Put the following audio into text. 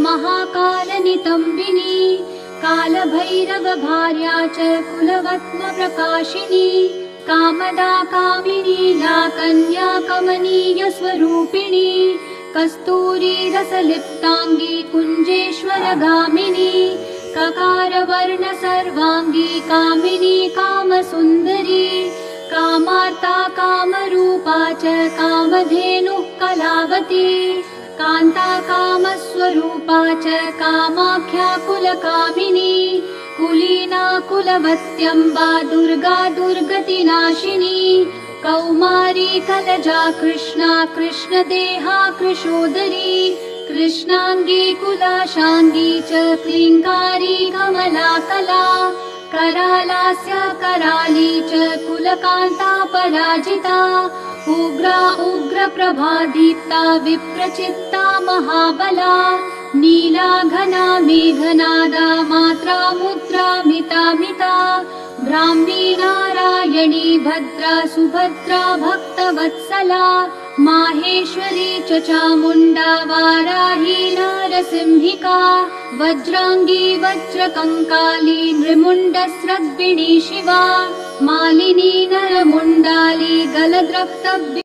महाकालनितम्बिनी कालभैरव भार्या च कुलवत्म प्रकाशिनी कामदा कामिनी लाकन्या कमनीय स्वरूपिणी कस्तूरी रसलिप्तांगी कुंजेश्वर गामिनी ककार वर्ण सर्वांगी कामिनी कामसुंदरी कामार्ता कामरूपा च कामधेनुः कलावती कान्ता कामस्वरूपा च कामाख्या कुलकामिनी कुलीना कुलवत्यम्बा दुर्गा दुर्गतिनाशिनी कौमारी कलजा कृष्णा कृष्णदेहा कृशोदरी कृष्णांगी कुलाशांगी च क्लींकारी कमला कला करालास्य कराली च कुलकांता पराजिता उग्रा उग्र प्रभादीप्ता विप्रचित्ता महाबला नीला घना मेघनादा मात्रा मुद्रा मिता मिता ब्राह्मी नारायणी भद्रा सुभद्रा भक्तवत्सला माहेश्वरी च चामुण्डा वाराही नरसिंहिका वज्रांगी वज्रकंकाली नृमुण्डस्रग्विणी शिवा मालिनी नरमुण्डाली गलद्रक्तव्य